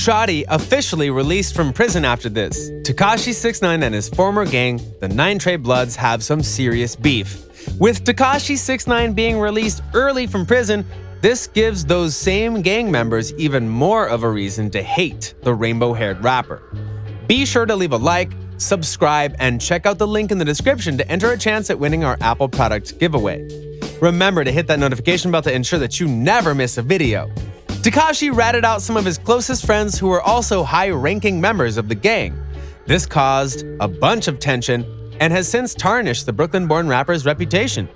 Shadi officially released from prison after this. Tekashi 6ix9ine and his former gang, the 9 Trey Bloods, have some serious beef. With Tekashi 6ix9ine being released early from prison, this gives those same gang members even more of a reason to hate the rainbow-haired rapper. Be sure to leave a like, subscribe, and check out the link in the description to enter a chance at winning our Apple product giveaway. Remember to hit that notification bell to ensure that you never miss a video. Tekashi ratted out some of his closest friends who were also high-ranking members of the gang. This caused a bunch of tension and has since tarnished the Brooklyn-born rapper's reputation.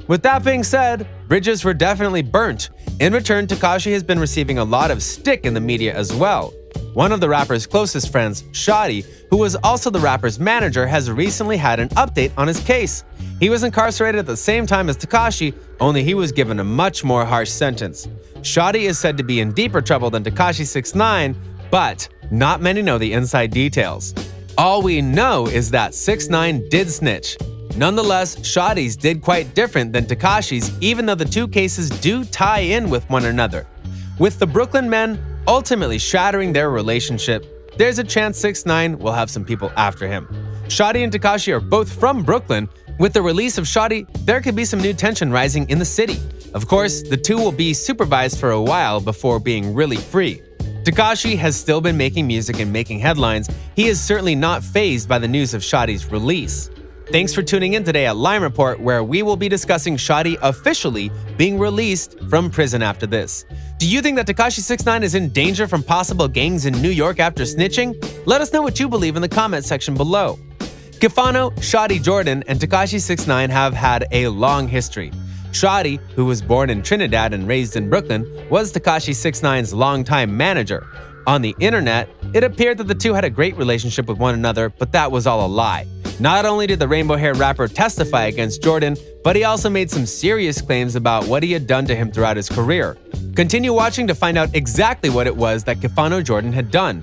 With that being said, bridges were definitely burnt. In return, Tekashi has been receiving a lot of stick in the media as well. One of the rapper's closest friends, Shadi, who was also the rapper's manager, has recently had an update on his case. He was incarcerated at the same time as Tekashi, only he was given a much more harsh sentence. Shadi is said to be in deeper trouble than Tekashi 6ix9ine, but not many know the inside details. All we know is that 6ix9ine did snitch. Nonetheless, Shadi's did quite different than Tekashi's, even though the two cases do tie in with one another. With the Brooklyn men ultimately shattering their relationship, there's a chance 6ix9ine will have some people after him. Shadi and Tekashi are both from Brooklyn. With the release of Shadi, there could be some new tension rising in the city. Of course, the two will be supervised for a while before being really free. Tekashi has still been making music and making headlines. He is certainly not fazed by the news of Shadi's release. Thanks for tuning in today at Lime Report, where we will be discussing Shadi officially being released from prison after this. Do you think that Tekashi 6ix9ine is in danger from possible gangs in New York after snitching? Let us know what you believe in the comment section below. Kifano, Shadi Jordan, and Tekashi 6ix9ine have had a long history. Shadi, who was born in Trinidad and raised in Brooklyn, was Tekashi 6ix9ine's longtime manager. On the internet, it appeared that the two had a great relationship with one another, but that was all a lie. Not only did the rainbow-haired rapper testify against Jordan, but he also made some serious claims about what he had done to him throughout his career. Continue watching to find out exactly what it was that Kifano Jordan had done.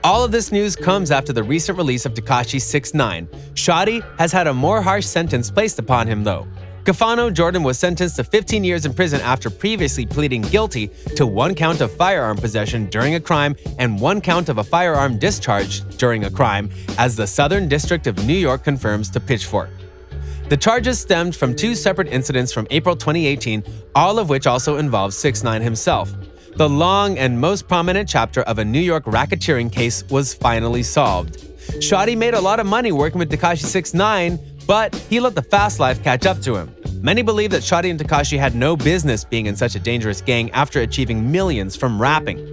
All of this news comes after the recent release of Tekashi 6ix9ine. Shadi has had a more harsh sentence placed upon him though. Kifano Jordan was sentenced to 15 years in prison after previously pleading guilty to 1 count of firearm possession during a crime and 1 count of a firearm discharge during a crime, as the Southern District of New York confirms to Pitchfork. The charges stemmed from 2 separate incidents from April 2018, all of which also involved 6ix9ine himself. The long and most prominent chapter of a New York racketeering case was finally solved. Shadi made a lot of money working with Tekashi 6ix9ine, but he let the fast life catch up to him. Many believe that Shadi and Tekashi had no business being in such a dangerous gang after achieving millions from rapping.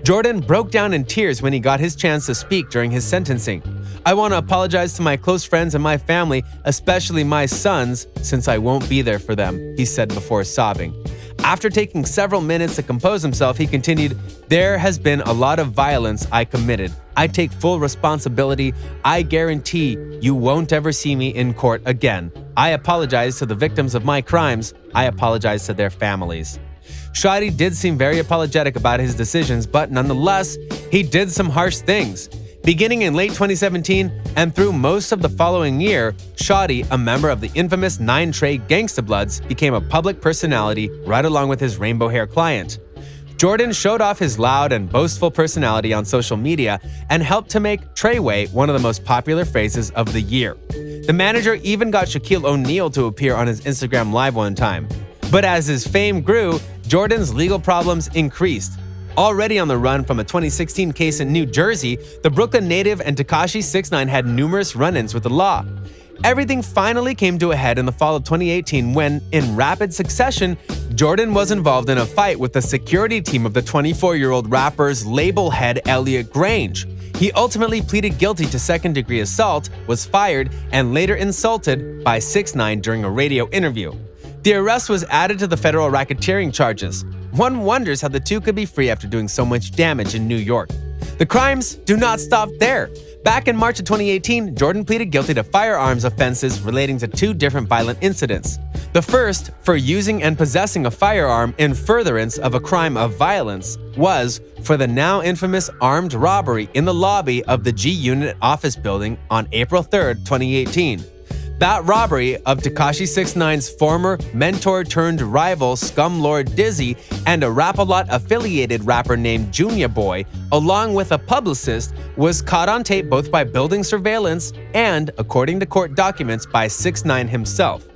Jordan broke down in tears when he got his chance to speak during his sentencing. "I want to apologize to my close friends and my family, especially my sons, since I won't be there for them," he said before sobbing. After taking several minutes to compose himself, he continued, "There has been a lot of violence I committed. I take full responsibility. I guarantee you won't ever see me in court again. I apologize to the victims of my crimes. I apologize to their families." Shadi did seem very apologetic about his decisions, but nonetheless, he did some harsh things. Beginning in late 2017 and through most of the following year, Shadi, a member of the infamous 9 Trey Gangsta Bloods, became a public personality right along with his rainbow hair client. Jordan showed off his loud and boastful personality on social media and helped to make Treyway one of the most popular phrases of the year. The manager even got Shaquille O'Neal to appear on his Instagram Live one time. But as his fame grew, Jordan's legal problems increased. Already on the run from a 2016 case in New Jersey, the Brooklyn native and Tekashi 6ix9ine had numerous run-ins with the law. Everything finally came to a head in the fall of 2018 when, in rapid succession, Jordan was involved in a fight with the security team of the 24-year-old rapper's label head Elliot Grange. He ultimately pleaded guilty to second-degree assault, was fired, and later insulted by 6ix9ine during a radio interview. The arrest was added to the federal racketeering charges. One wonders how the two could be free after doing so much damage in New York. The crimes do not stop there. Back in March of 2018, Jordan pleaded guilty to firearms offenses relating to 2 different violent incidents. The first, for using and possessing a firearm in furtherance of a crime of violence, was for the now infamous armed robbery in the lobby of the G Unit office building on April 3, 2018. That robbery of Tekashi 6ix9ine's former mentor-turned-rival Scumlord Dizzy and a Rap-A-Lot-affiliated rapper named Junior Boy, along with a publicist, was caught on tape both by building surveillance and, according to court documents, by 6ix9ine himself.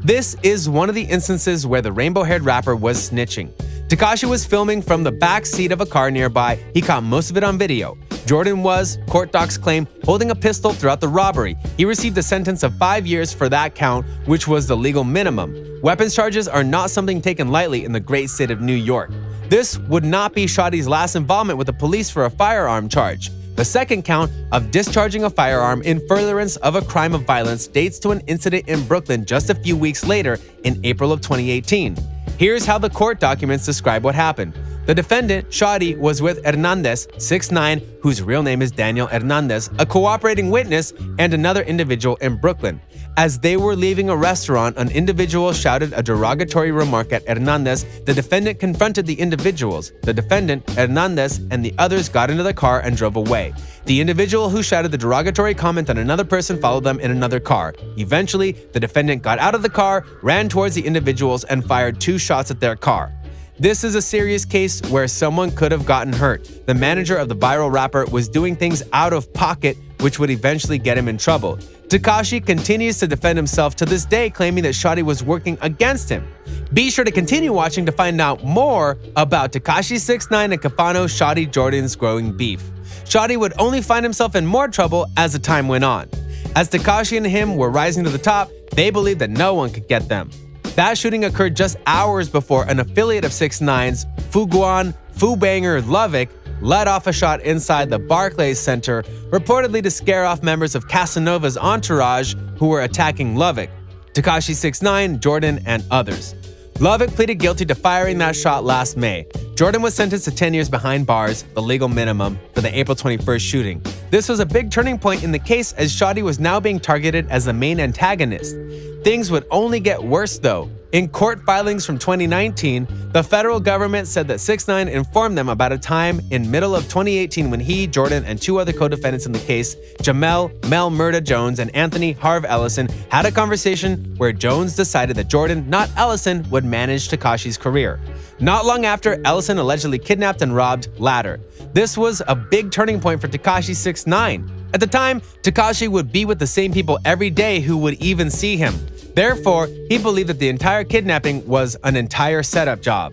This is one of the instances where the rainbow-haired rapper was snitching. Tekashi was filming from the back seat of a car nearby. He caught most of it on video. Jordan was, court docs claim, holding a pistol throughout the robbery. He received a sentence of 5 years for that count, which was the legal minimum. Weapons charges are not something taken lightly in the great state of New York. This would not be Shotti's last involvement with the police for a firearm charge. The second count of discharging a firearm in furtherance of a crime of violence dates to an incident in Brooklyn just a few weeks later in April of 2018. Here's how the court documents describe what happened. The defendant, Shadi, was with Hernandez, 6ix9ine, whose real name is Daniel Hernandez, a cooperating witness, and another individual in Brooklyn. As they were leaving a restaurant, an individual shouted a derogatory remark at Hernandez. The defendant confronted the individuals. The defendant, Hernandez, and the others got into the car and drove away. The individual who shouted the derogatory comment on another person followed them in another car. Eventually, the defendant got out of the car, ran towards the individuals, and fired 2 shots at their car. This is a serious case where someone could have gotten hurt. The manager of the viral rapper was doing things out of pocket, which would eventually get him in trouble. Tekashi continues to defend himself to this day, claiming that Shadi was working against him. Be sure to continue watching to find out more about Tekashi 6ix9ine and Kafano Shadi Jordan's growing beef. Shadi would only find himself in more trouble as the time went on. As Tekashi and him were rising to the top, they believed that no one could get them. That shooting occurred just hours before an affiliate of 6ix9ine's, Fuguan Fubanger Lovick, let off a shot inside the Barclays Center, reportedly to scare off members of Casanova's entourage who were attacking Lovick, Tekashi 6ix9ine, Jordan, and others. Lovick pleaded guilty to firing that shot last May. Jordan was sentenced to 10 years behind bars, the legal minimum, for the April 21st shooting. This was a big turning point in the case as Shadi was now being targeted as the main antagonist. Things would only get worse though. In court filings from 2019, the federal government said that 6ix9ine informed them about a time in middle of 2018 when he, Jordan, and 2 other co-defendants in the case, Jamel Mel Murda Jones and Anthony Harv Ellison, had a conversation where Jones decided that Jordan, not Ellison, would manage Tekashi's career. Not long after, Ellison allegedly kidnapped and robbed Ladder. This was a big turning point for Tekashi 6ix9ine. At the time, Tekashi would be with the same people every day who would even see him. Therefore, he believed that the entire kidnapping was an entire setup job.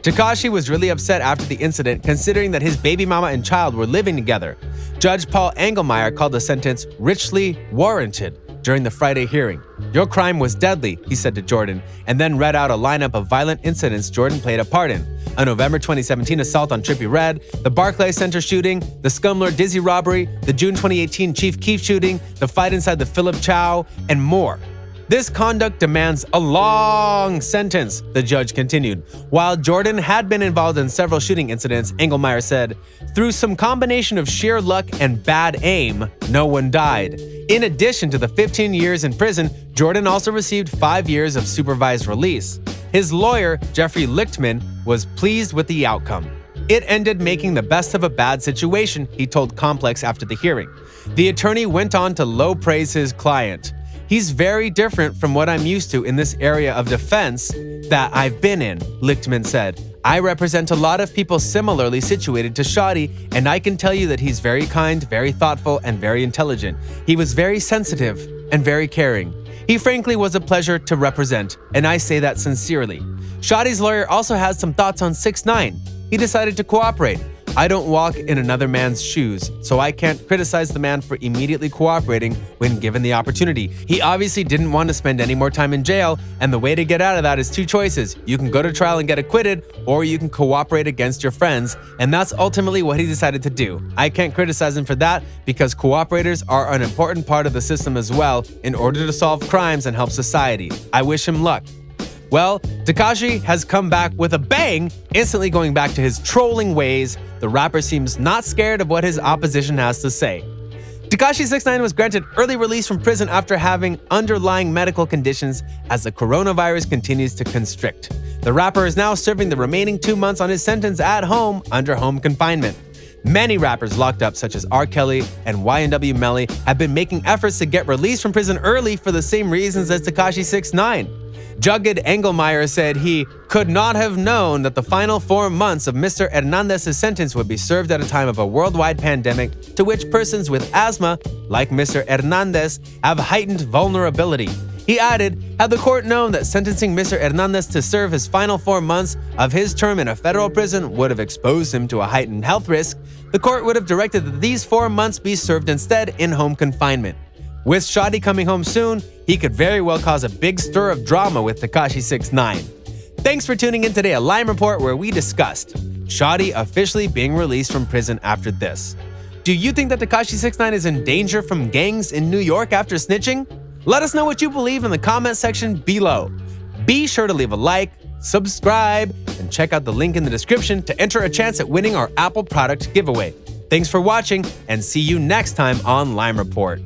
Tekashi was really upset after the incident, considering that his baby mama and child were living together. Judge Paul Engelmeyer called the sentence richly warranted during the Friday hearing. "Your crime was deadly," he said to Jordan, and then read out a lineup of violent incidents Jordan played a part in. A November 2017 assault on Trippie Redd, the Barclays Center shooting, the Scumlord Dizzy robbery, the June 2018 Chief Keef shooting, the fight inside the Philip Chow, and more. "This conduct demands a long sentence," the judge continued. While Jordan had been involved in several shooting incidents, Engelmeyer said, "Through some combination of sheer luck and bad aim, no one died." In addition to the 15 years in prison, Jordan also received 5 years of supervised release. His lawyer, Jeffrey Lichtman, was pleased with the outcome. "It ended making the best of a bad situation," he told Complex after the hearing. The attorney went on to low praise his client. "He's very different from what I'm used to in this area of defense that I've been in," Lichtman said. "I represent a lot of people similarly situated to Shadi, and I can tell you that he's very kind, very thoughtful, and very intelligent. He was very sensitive and very caring. He frankly was a pleasure to represent, and I say that sincerely." Shadi's lawyer also has some thoughts on 6ix9ine. He decided to cooperate. "I don't walk in another man's shoes, so I can't criticize the man for immediately cooperating when given the opportunity. He obviously didn't want to spend any more time in jail, and the way to get out of that is 2 choices. You can go to trial and get acquitted, or you can cooperate against your friends, and that's ultimately what he decided to do. I can't criticize him for that because cooperators are an important part of the system as well in order to solve crimes and help society. I wish him luck." Well, Tekashi has come back with a bang, instantly going back to his trolling ways. The rapper seems not scared of what his opposition has to say. Tekashi 6ix9ine was granted early release from prison after having underlying medical conditions as the coronavirus continues to constrict. The rapper is now serving the remaining 2 months on his sentence at home under home confinement. Many rappers locked up, such as R. Kelly and YNW Melly, have been making efforts to get released from prison early for the same reasons as Tekashi 6ix9ine. Jugid Engelmeyer said he could not have known that the final 4 months of Mr. Hernandez's sentence would be served at a time of a worldwide pandemic to which persons with asthma, like Mr. Hernandez, have heightened vulnerability. He added, had the court known that sentencing Mr. Hernandez to serve his final 4 months of his term in a federal prison would have exposed him to a heightened health risk, the court would have directed that these 4 months be served instead in home confinement. With Shadi coming home soon, he could very well cause a big stir of drama with Tekashi 6ix9ine. Thanks for tuning in today at Lime Report, where we discussed Shadi officially being released from prison after this. Do you think that Tekashi 6ix9ine is in danger from gangs in New York after snitching? Let us know what you believe in the comment section below. Be sure to leave a like, subscribe, and check out the link in the description to enter a chance at winning our Apple product giveaway. Thanks for watching, and see you next time on Lime Report.